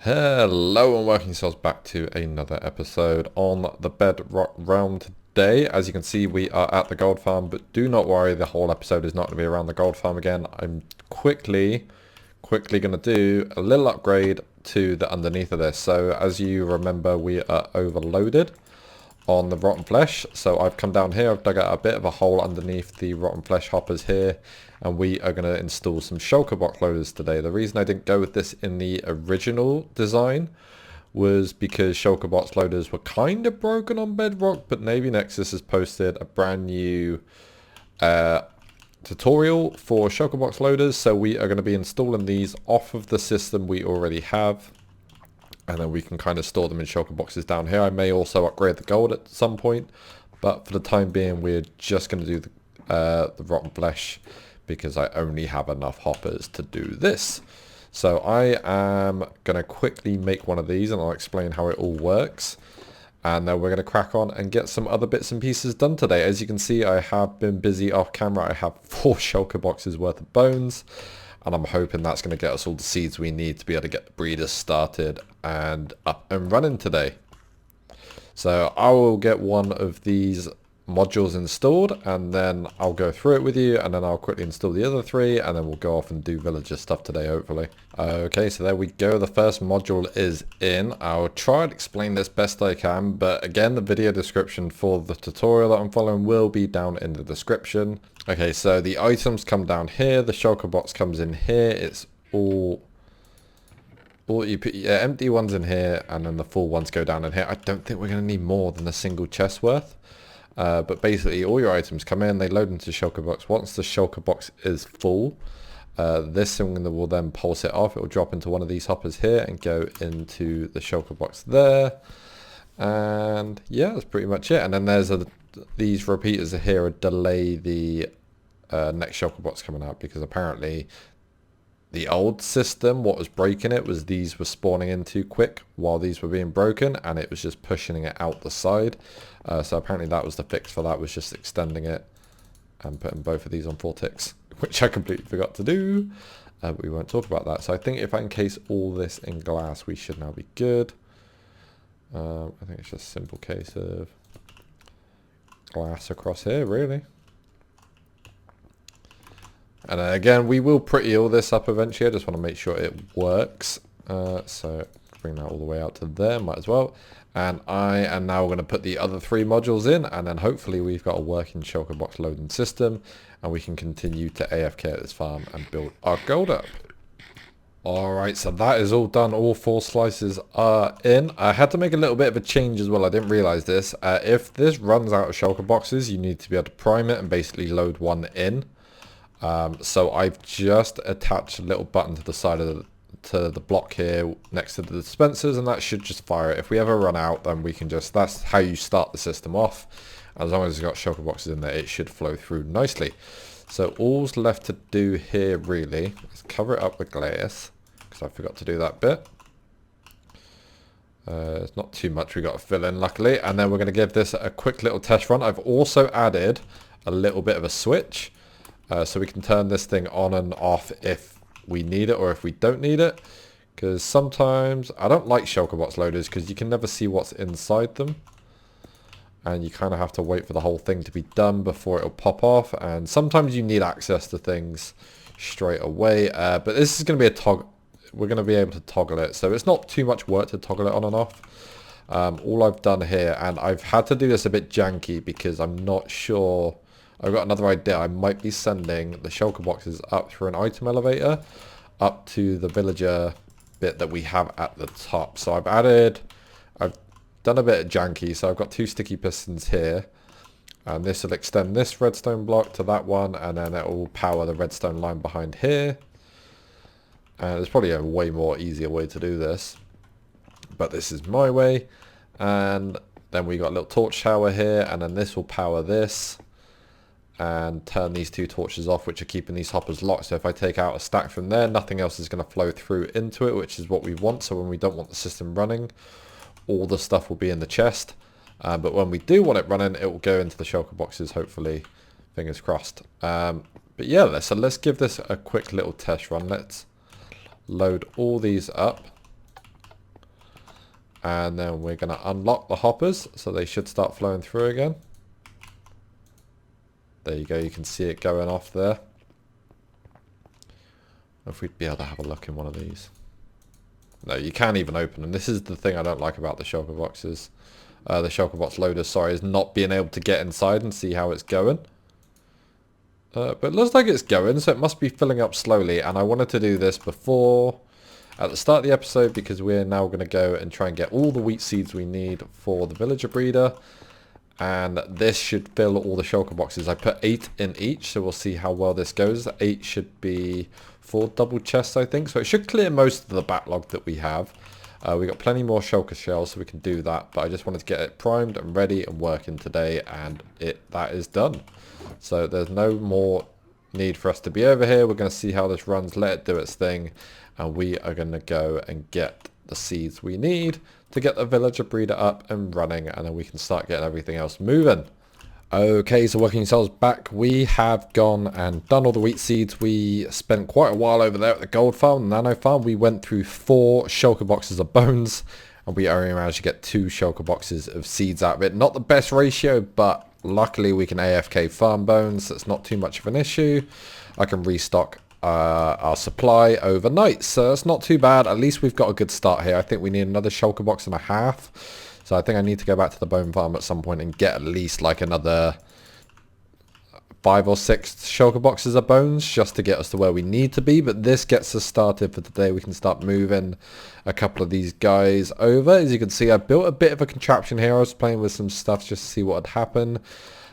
Hello and welcome yourselves back to another episode on the Bedrock realm today. As you can see, we are at the gold farm, but do not worry, the whole episode is not going to be around the gold farm again. I'm quickly going to do a little upgrade to the underneath of this. So as you remember, we are overloaded on the rotten flesh, so I've come down here, I've dug out a bit of a hole underneath the rotten flesh hoppers here, and we are going to install some shulker box loaders today. The reason I didn't go with this in the original design was because shulker box loaders were kind of broken on Bedrock, but Navy Nexus has posted a brand new tutorial for shulker box loaders, so we are going to be installing these off of the system we already have. And then we can kind of store them in shulker boxes down here. I may also upgrade the gold at some point, but for the time being, we're just going to do the rotten flesh because I only have enough hoppers to do this. So I am going to quickly make one of these and I'll explain how it all works. And then we're going to crack on and get some other bits and pieces done today. As you can see, I have been busy off camera. I have 4 shulker boxes worth of bones. And I'm hoping that's going to get us all the seeds we need to be able to get the breeders started and up and running today. So I will get one of these modules installed and then I'll go through it with you, and then I'll quickly install the other 3 and then we'll go off and do villager stuff today, hopefully. Okay, so there we go. The first module is in. I'll try and explain this best I can, but again, the video description for the tutorial that I'm following will be down in the description. Okay, so the items come down here, the shulker box comes in here, it's all you put empty ones in here, and then the full ones go down in here. I don't think we're going to need more than a single chest worth. But basically all your items come in, they load into the shulker box. Once the shulker box is full, this thing will then pulse it off. It will drop into one of these hoppers here and go into the shulker box there. And yeah, that's pretty much it. And then there's these repeaters here delay the next shulker box coming out, because apparently the old system, what was breaking it was these were spawning in too quick while these were being broken, and it was just pushing it out the side. So apparently that was the fix for that, was just extending it and putting both of these on 4 ticks, which I completely forgot to do. But we won't talk about that. So I think if I encase all this in glass, we should now be good. I think it's just a simple case of glass across here, really. And again, we will pretty all this up eventually. I just want to make sure it works. So bring that all the way out to there, might as well. And I am now going to put the other 3 modules in, and then hopefully we've got a working shulker box loading system, and we can continue to AFK at this farm and build our gold up. Alright, so that is all done. All 4 slices are in. I had to make a little bit of a change as well. I didn't realize this. If this runs out of shulker boxes, you need to be able to prime it and basically load one in. So I've just attached a little button to the side of the block here next to the dispensers, and that should just fire it. If we ever run out, then we can just, that's how you start the system off. As long as it's got shulker boxes in there, it should flow through nicely. So all's left to do here really is cover it up with glass, because I forgot to do that bit. It's not too much we got to fill in, luckily, and then we're going to give this a quick little test run. I've also added a little bit of a switch. So we can turn this thing on and off if we need it or if we don't need it. Because sometimes, I don't like shulker box loaders because you can never see what's inside them. And you kind of have to wait for the whole thing to be done before it'll pop off. And sometimes you need access to things straight away. But this is going to be a toggle. We're going to be able to toggle it. So it's not too much work to toggle it on and off. All I've done here, and I've had to do this a bit janky because I'm not sure. I've got another idea. I might be sending the shulker boxes up through an item elevator up to the villager bit that we have at the top. So I've done a bit of janky. So I've got 2 sticky pistons here, and this will extend this redstone block to that one, and then it will power the redstone line behind here. And there's probably a way more easier way to do this, but this is my way. And then we got a little torch tower here, and then this will power this and turn these 2 torches off, which are keeping these hoppers locked. So if I take out a stack from there, nothing else is going to flow through into it, which is what we want. So when we don't want the system running, all the stuff will be in the chest. But when we do want it running, it will go into the shulker boxes, hopefully, fingers crossed. But yeah, so let's give this a quick little test run. Let's load all these up. And then we're going to unlock the hoppers, so they should start flowing through again. There you go, you can see it going off there. If we'd be able to have a look in one of these. No, you can't even open them. This is the thing I don't like about the shulker boxes. The shulker box loaders, sorry, is not being able to get inside and see how it's going. But it looks like it's going, so it must be filling up slowly. And I wanted to do this before, at the start of the episode, because we're now going to go and try and get all the wheat seeds we need for the villager breeder. And this should fill all the shulker boxes. I put 8 in each, so we'll see how well this goes. 8 should be 4 double chests, I think. So it should clear most of the backlog that we have. We got plenty more shulker shells, so we can do that. But I just wanted to get it primed and ready and working today, and that is done. So there's no more need for us to be over here. We're going to see how this runs, let it do its thing, and we are going to go and get the seeds we need to get the villager breeder up and running, and then we can start getting everything else moving. Okay, so working yourselves back, we have gone and done all the wheat seeds. We spent quite a while over there at the gold farm, the nano farm. We went through 4 shulker boxes of bones, and we only managed to get 2 shulker boxes of seeds out of it. Not the best ratio, but luckily we can AFK farm bones, so it's not too much of an issue. I can restock our supply overnight, so it's not too bad. At least we've got a good start here. I think we need another shulker box and a half. So I think I need to go back to the bone farm at some point and get at least like another 5 or 6 shulker boxes of bones just to get us to where we need to be. But this gets us started for today. We can start moving a couple of these guys over. As you can see, I built a bit of a contraption here. I was playing with some stuff just to see what would happen.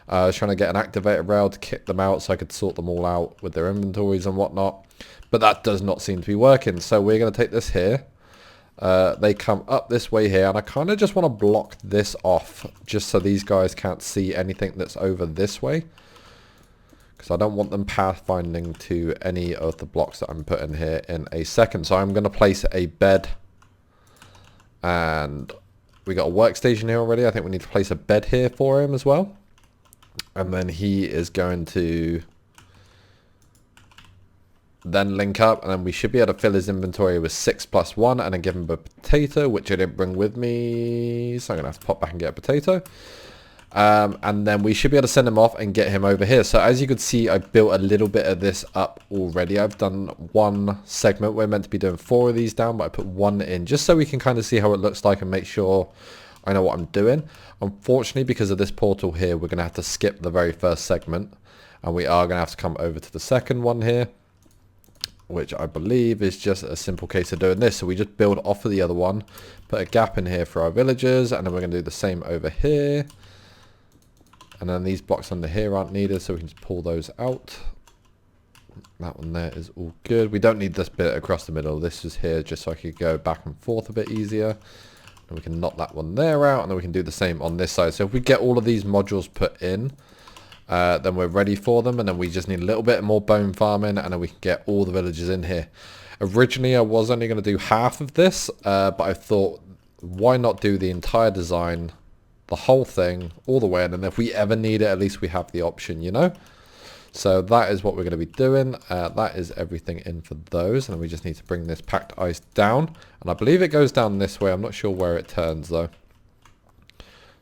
I was trying to get an activator rail to kick them out so I could sort them all out with their inventories and whatnot. But that does not seem to be working. So we're going to take this here. They come up this way here, and I kind of just want to block this off just so these guys can't see anything that's over this way, because I don't want them pathfinding to any of the blocks that I'm putting here in a second. So I'm going to place a bed, and we got a workstation here already. I think we need to place a bed here for him as well, and then he is going to then link up, and then we should be able to fill his inventory with 6 plus 1, and then give him a potato, which I didn't bring with me, so I'm gonna have to pop back and get a potato. And then we should be able to send him off and get him over here. So as you can see, I built a little bit of this up already. I've done 1 segment. We're meant to be doing 4 of these down, but I put 1 in just so we can kind of see how it looks like and make sure I know what I'm doing. Unfortunately, because of this portal here, we're gonna have to skip the very first segment, and we are gonna have to come over to the second one here, which I believe is just a simple case of doing this. So we just build off of the other one, put a gap in here for our villagers, and then we're going to do the same over here. And then these blocks under here aren't needed, so we can just pull those out. That one there is all good. We don't need this bit across the middle. This is here just so I could go back and forth a bit easier. And we can knock that one there out, and then we can do the same on this side. So if we get all of these modules put in, then we're ready for them, and then we just need a little bit more bone farming, and then we can get all the villagers in here. Originally I was only going to do half of this, but I thought, why not do the entire design, the whole thing, all the way, and then if we ever need it, at least we have the option, you know? So that is what we're going to be doing. That is everything in for those, and we just need to bring this packed ice down, and I believe it goes down this way. I'm not sure where it turns though,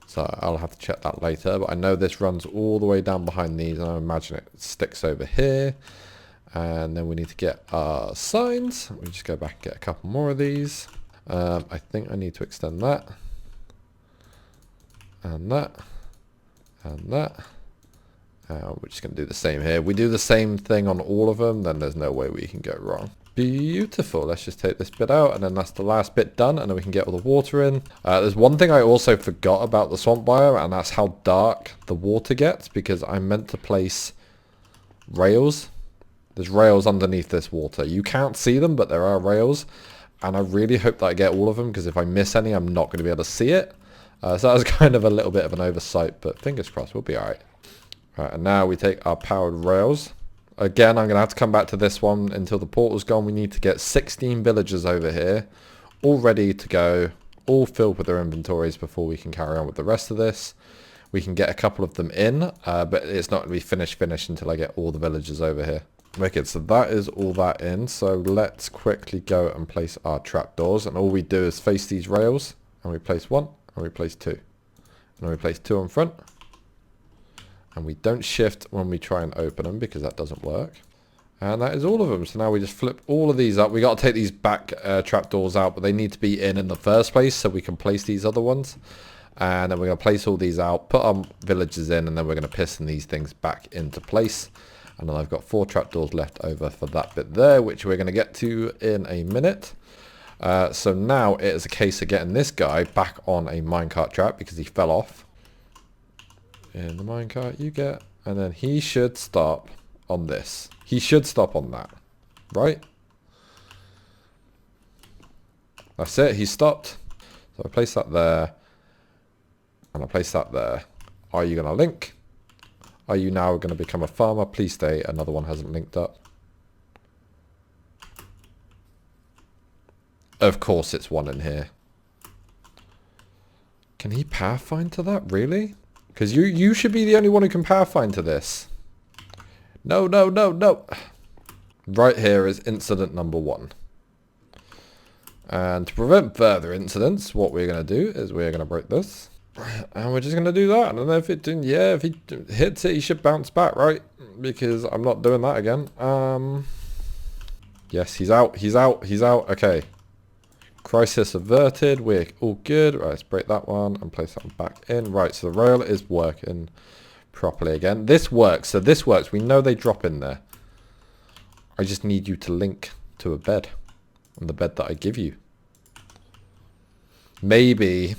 so I'll have to check that later, but I know this runs all the way down behind these, and I imagine it sticks over here. And then we need to get our signs. We just go back and get a couple more of these. I think I need to extend that, and that, and that. We're just going to do the same here. We do the same thing on all of them, then there's no way we can go wrong. Beautiful. Let's just take this bit out, and then that's the last bit done, and then we can get all the water in. There's one thing I also forgot about the swamp biome, and that's how dark the water gets, because I meant to place rails. There's rails underneath this water. You can't see them, but there are rails, and I really hope that I get all of them, because if I miss any, I'm not going to be able to see it. So that was kind of a little bit of an oversight, but fingers crossed, we'll be alright. Right, and now we take our powered rails. Again, I'm going to have to come back to this one until the portal's gone. We need to get 16 villagers over here, all ready to go, all filled with their inventories before we can carry on with the rest of this. We can get a couple of them in, but it's not going to be finished until I get all the villagers over here. Wicked, so that is all that in. So let's quickly go and place our trapdoors, and all we do is face these rails, and we place 1, and we place 2. And we place 2 on front. And we don't shift when we try and open them because that doesn't work. And that is all of them. So now we just flip all of these up. We got to take these back trapdoors out, but they need to be in the first place so we can place these other ones. And then we're going to place all these out, put our villagers in, and then we're going to piston these things back into place. And then I've got 4 trapdoors left over for that bit there, which we're going to get to in a minute. So now it is a case of getting this guy back on a minecart trap because he fell off. In the minecart you get, and then he should stop on this. He should stop on that, right? That's it, he stopped. So I place that there, and I place that there. Are you going to link? Are you now going to become a farmer? Please stay, another one hasn't linked up. Of course it's one in here. Can he pathfind to that, really? Because you should be the only one who can pathfind to this. No, no, no, no. Right here is incident number 1. And to prevent further incidents, what we're going to do is we're going to break this. And we're just going to do that. And then if it didn't, yeah, if he hits it, he should bounce back, right? Because I'm not doing that again. Yes, he's out, he's out, he's out. Okay. Crisis averted. We're all good. Right, let's break that one and place that one back in. Right, so the rail is working properly again. This works. So this works. We know they drop in there. I just need you to link to a bed. On the bed that I give you. Maybe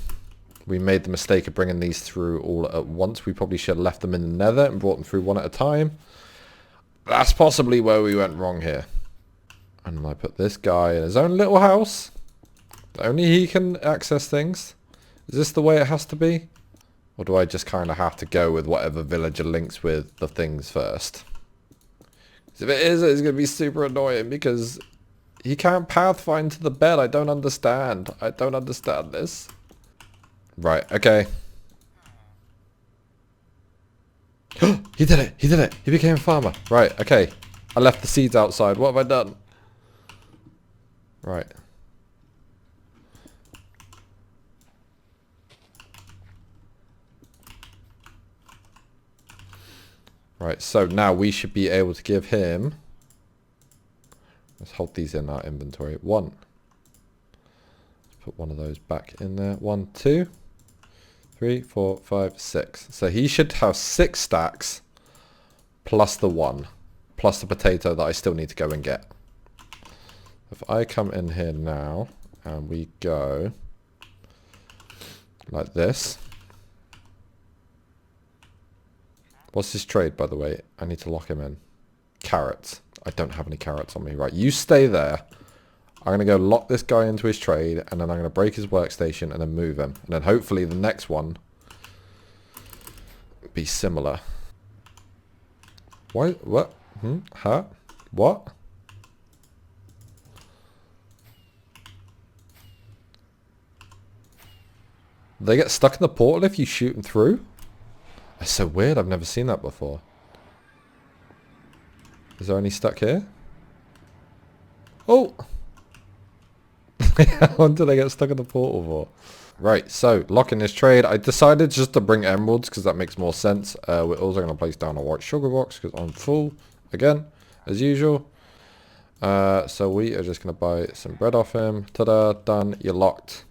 we made the mistake of bringing these through all at once. We probably should have left them in the nether and brought them through one at a time. That's possibly where we went wrong here. And I put this guy in his own little house. Only he can access things. Is this the way it has to be? Or do I just kind of have to go with whatever villager links with the things first? If it is, it's going to be super annoying because he can't pathfind to the bed. I don't understand. I don't understand this. Right, okay. He did it. He did it. He became a farmer. Right, okay. I left the seeds outside. What have I done? Right. Right, so now we should be able to give him... Let's hold these in our inventory. 1. Let's put one of those back in there. 1, 2, 3, 4, 5, 6. So he should have 6 stacks plus the 1. Plus the potato that I still need to go and get. If I come in here now and we go like this. What's his trade, by the way? I need to lock him in. Carrots. I don't have any carrots on me. Right, you stay there. I'm going to go lock this guy into his trade, and then I'm going to break his workstation and then move him. And then hopefully the next one be similar. Why? What? Huh? What? They get stuck in the portal if you shoot them through? That's so weird. I've never seen that before. Is there any stuck here? Oh! How did I get stuck in the portal for? Right, so locking this trade. I decided just to bring emeralds because that makes more sense. We're also going to place down a white sugar box because I'm full. Again, as usual. So we are just going to buy some bread off him. Ta-da, done. You're locked.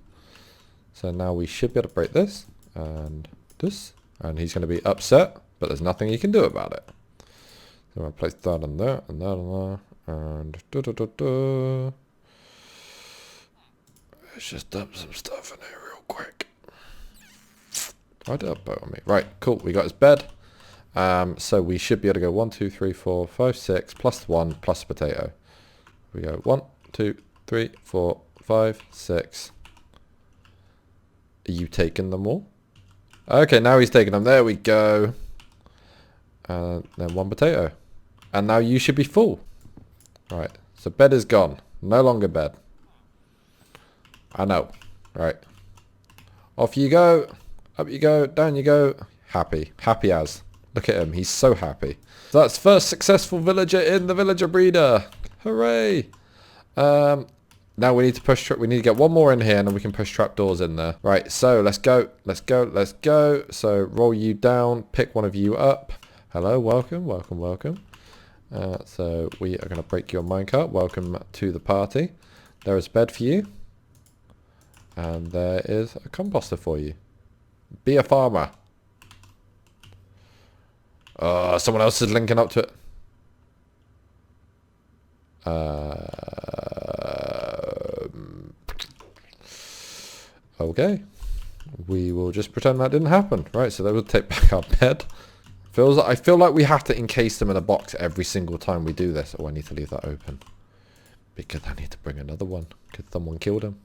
So now we should be able to break this. And this. And he's going to be upset, but there's nothing he can do about it. So I'm going to place that on there, and that on there, and let's just dump some stuff in here real quick. Why did that boat on me? Right, cool, we got his bed. So we should be able to go 1, 2, 3, 4, 5, 6, plus 1, plus a potato. We go 1, 2, 3, 4, 5, 6. Are you taking them all? Okay, now he's taking them. There we go. And then 1 potato. And now you should be full. Right. So bed is gone. No longer bed. I know. Right. Off you go. Up you go. Down you go. Happy. Happy as. Look at him. He's so happy. So that's first successful villager in the villager breeder. Hooray. Now we need to push. We need to get one more in here, and then we can push trapdoors in there. Right. So let's go. Let's go. Let's go. So roll you down. Pick one of you up. Hello. Welcome. Welcome. Welcome. So we are going to break your minecart. Welcome to the party. There is a bed for you. And there is a composter for you. Be a farmer. Someone else is linking up to it. Okay. We will just pretend that didn't happen. Right, so they will take back our bed. I feel like we have to encase them in a box every single time we do this. Oh, I need to leave that open. Because I need to bring another one. Because someone killed him.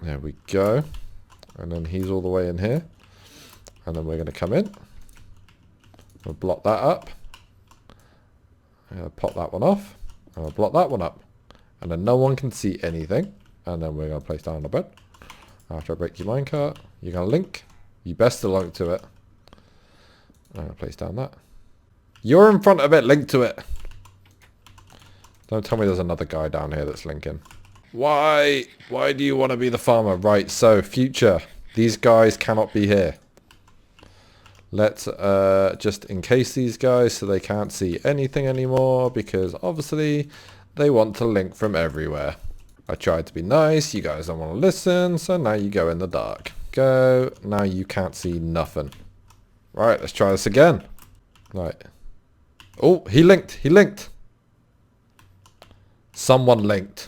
There we go. And then he's all the way in here. And then we're going to come in. We'll block that up. I'm going to pop that one off. And we'll block that one up. And then no one can see anything. And then we're going to place down the bed. After I break your minecart, you're going to link. You best to link to it. I'm going to place down that. You're in front of it. Link to it. Don't tell me there's another guy down here that's linking. Why? Why do you want to be the farmer? Right, so future. These guys cannot be here. Let's just encase these guys so they can't see anything anymore because obviously they want to link from everywhere. I tried to be nice. You guys don't want to listen, so now you go in the dark. Go. Now you can't see nothing. Right, let's try this again. Right. Oh, he linked. He linked. Someone linked.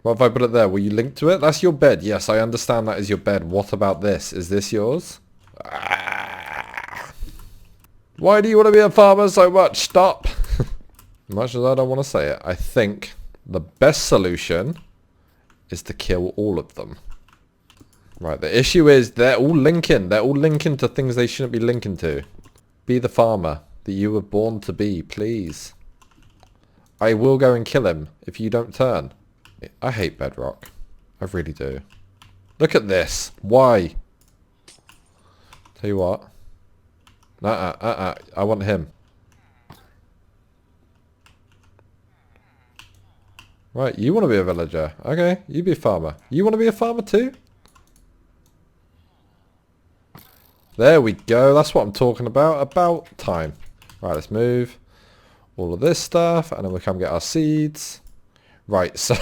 What if I put it there? Will you link to it? That's your bed. Yes, I understand that is your bed. What about this? Is this yours? Ah. Why do you want to be a farmer so much? Stop. Much as I don't want to say it, I think the best solution is to kill all of them. Right, the issue is they're all linking. They're all linking to things they shouldn't be linking to. Be the farmer that you were born to be, please. I will go and kill him if you don't turn. I hate Bedrock. I really do. Look at this. Why? Tell you what. I want him. Right, you want to be a villager. Okay, you be a farmer. You want to be a farmer too? There we go. That's what I'm talking about. About time. Right, let's move all of this stuff. And then we come get our seeds. Right, so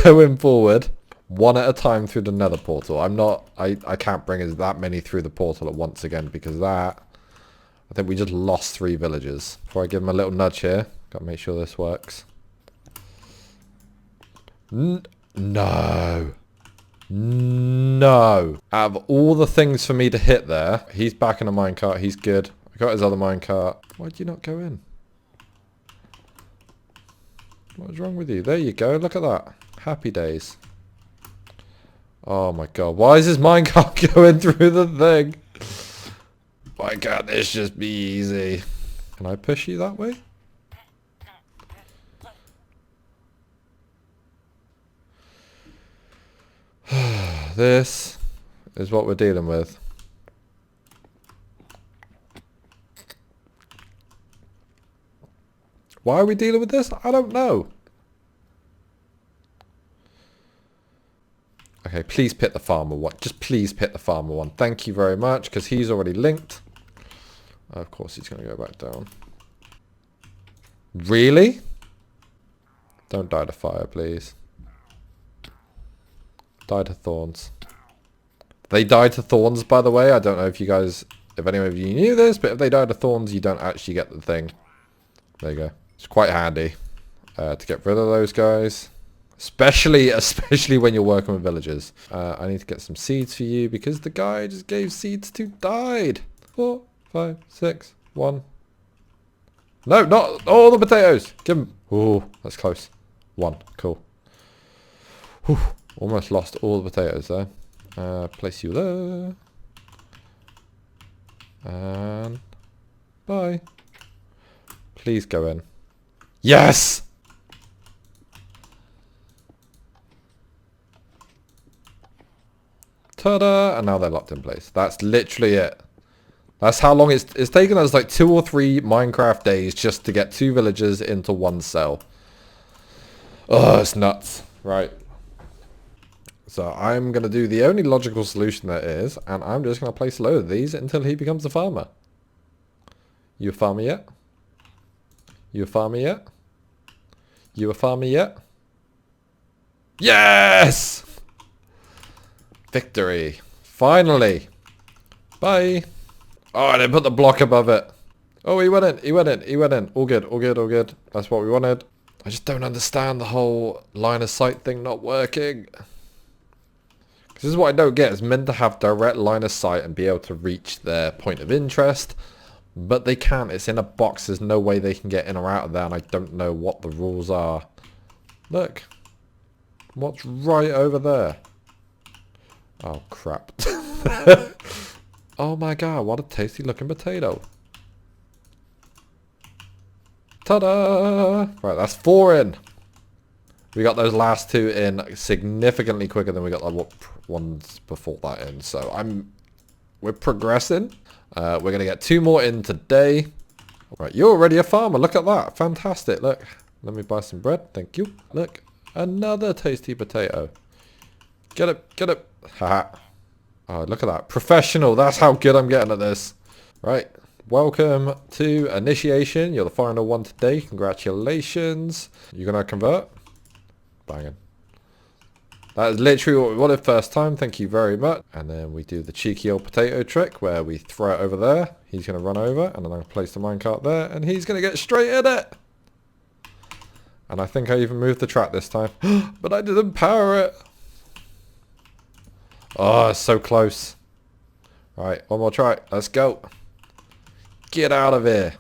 going forward, one at a time through the nether portal. I can't bring as that many through the portal at once again because that... I think we just lost 3 villagers. Before I give them a little nudge here. Got to make sure this works. No. No. Out of all the things for me to hit there, he's back in a minecart. He's good. I got his other minecart. Why'd you not go in? What's wrong with you? There you go. Look at that. Happy days. Oh my god. Why is this minecart going through the thing? Why can't this just be easy? Can I push you that way? This is what we're dealing with. Why are we dealing with this? I don't know. Okay, please pick the farmer one. Just please pick the farmer one. Thank you very much, because he's already linked. Of course he's going to go back down. Really? Don't die to fire, please. Die to thorns. They die to thorns, by the way. I don't know if you guys, if any of you knew this, but if they die to thorns, you don't actually get the thing. There you go. It's quite handy to get rid of those guys. Especially when you're working with villagers. I need to get some seeds for you because the guy just gave seeds to died. 4, 5, 6, 1. No, not all the potatoes. Give them. Oh, that's close. 1. Cool. Whew. Almost lost all the potatoes there. Place you there. And bye. Please go in. Yes! Ta-da! And now they're locked in place. That's literally it. That's how long it's taken us, like 2 or 3 Minecraft days just to get 2 villagers into 1 cell. Oh, it's nuts. Right. So I'm going to do the only logical solution there is, and I'm just going to place a load of these until he becomes a farmer. You a farmer yet? You a farmer yet? You a farmer yet? Yes! Victory. Finally. Bye. Oh, I didn't put the block above it. Oh, he went in. He went in. He went in. All good. All good. All good. That's what we wanted. I just don't understand the whole line of sight thing not working. This is what I don't get. It's meant to have direct line of sight and be able to reach their point of interest. But they can't. It's in a box. There's no way they can get in or out of there. And I don't know what the rules are. Look. What's right over there? Oh, crap. Oh my god. What a tasty looking potato. Ta-da! Right, that's 4 in. We got those last 2 in significantly quicker than we got the ones before that in. So we're progressing. We're going to get 2 more in today. Right, you're already a farmer. Look at that. Fantastic. Look, let me buy some bread. Thank you. Look, another tasty potato. Get it. Get it. Haha. Oh, look at that. Professional. That's how good I'm getting at this. Right. Welcome to initiation. You're the final one today. Congratulations. You going to convert? Banging. That is literally what we wanted first time. Thank you very much. And then we do the cheeky old potato trick where we throw it over there. He's going to run over and then I'm going to place the minecart there and he's going to get straight in it. And I think I even moved the track this time. But I didn't power it. Oh, it's so close. Right, one more try. Let's go. Get out of here.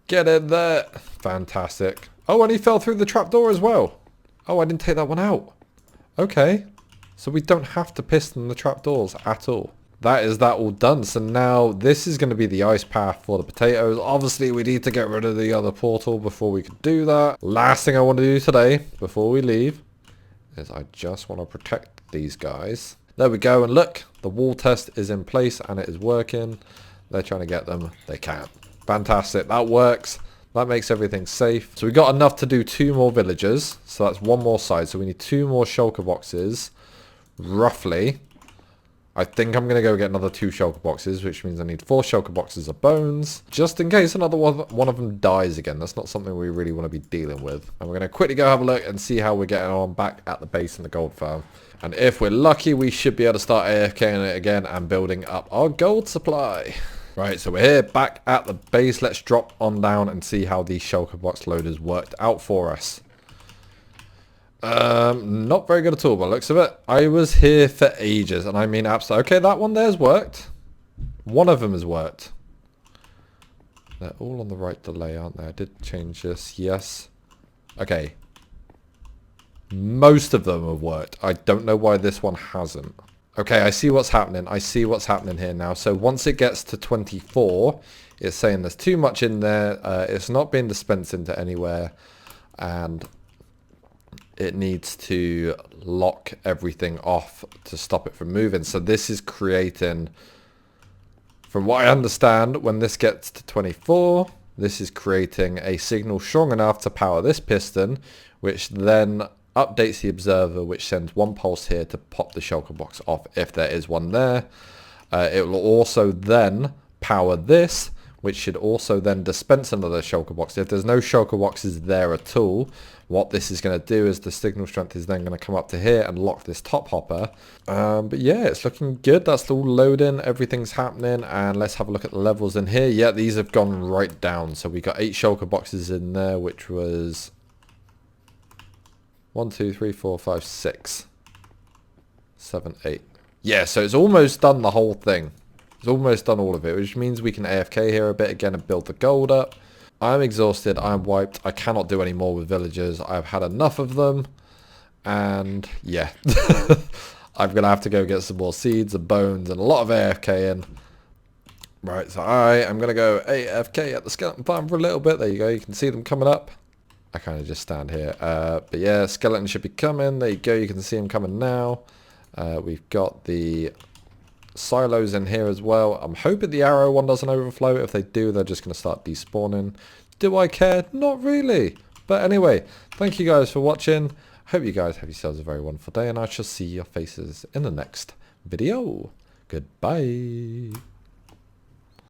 Get in there. Fantastic. Oh, and he fell through the trapdoor as well. Oh, I didn't take that one out. Okay. So we don't have to piston the trapdoors at all. That is that all done. So now this is going to be the ice path for the potatoes. Obviously, we need to get rid of the other portal before we could do that. Last thing I want to do today, before we leave, is I just want to protect these guys. There we go. And look, the wall test is in place and it is working. They're trying to get them. They can't. Fantastic. That works. That makes everything safe. So we got enough to do 2 more villagers. So that's 1 more side. So we need 2 more shulker boxes. Roughly. I think I'm going to go get another 2 shulker boxes, which means I need 4 shulker boxes of bones. Just in case another one of them dies again. That's not something we really want to be dealing with. And we're going to quickly go have a look and see how we're getting on back at the base in the gold farm. And if we're lucky, we should be able to start AFKing it again and building up our gold supply. Right, so we're here back at the base. Let's drop on down and see how these shulker box loaders worked out for us. Not very good at all by the looks of it. I was here for ages, and I mean absolutely. Okay, that one there's worked. One of them has worked. They're all on the right delay, aren't they? I did change this. Yes. Okay. Most of them have worked. I don't know why this one hasn't. Okay, I see what's happening. I see what's happening here now. So once it gets to 24, it's saying there's too much in there. It's not being dispensed into anywhere. And it needs to lock everything off to stop it from moving. So this is creating, from what I understand, when this gets to 24, this is creating a signal strong enough to power this piston, which then updates the observer, which sends 1 pulse here to pop the shulker box off if there is one there. It will also then power this, which should also then dispense another shulker box. If there's no shulker boxes there at all, what this is going to do is the signal strength is then going to come up to here and lock this top hopper. But yeah, it's looking good. That's all loading. Everything's happening. And let's have a look at the levels in here. Yeah, these have gone right down. So we got 8 shulker boxes in there, which was 1, 2, 3, 4, 5, 6, 7, 8. Yeah, so it's almost done the whole thing. It's almost done all of it, which means we can AFK here a bit again and build the gold up. I'm exhausted. I'm wiped. I cannot do any more with villagers. I've had enough of them. And yeah, I'm going to have to go get some more seeds and bones and a lot of AFK in. Right, so I am going to go AFK at the skeleton farm for a little bit. There you go. You can see them coming up. I kind of just stand here. But yeah, skeleton should be coming. There you go. You can see them coming now. We've got the silos in here as well. I'm hoping the arrow one doesn't overflow. If they do, they're just going to start despawning. Do I care? Not really. But anyway, thank you guys for watching. Hope you guys have yourselves a very wonderful day, and I shall see your faces in the next video. Goodbye.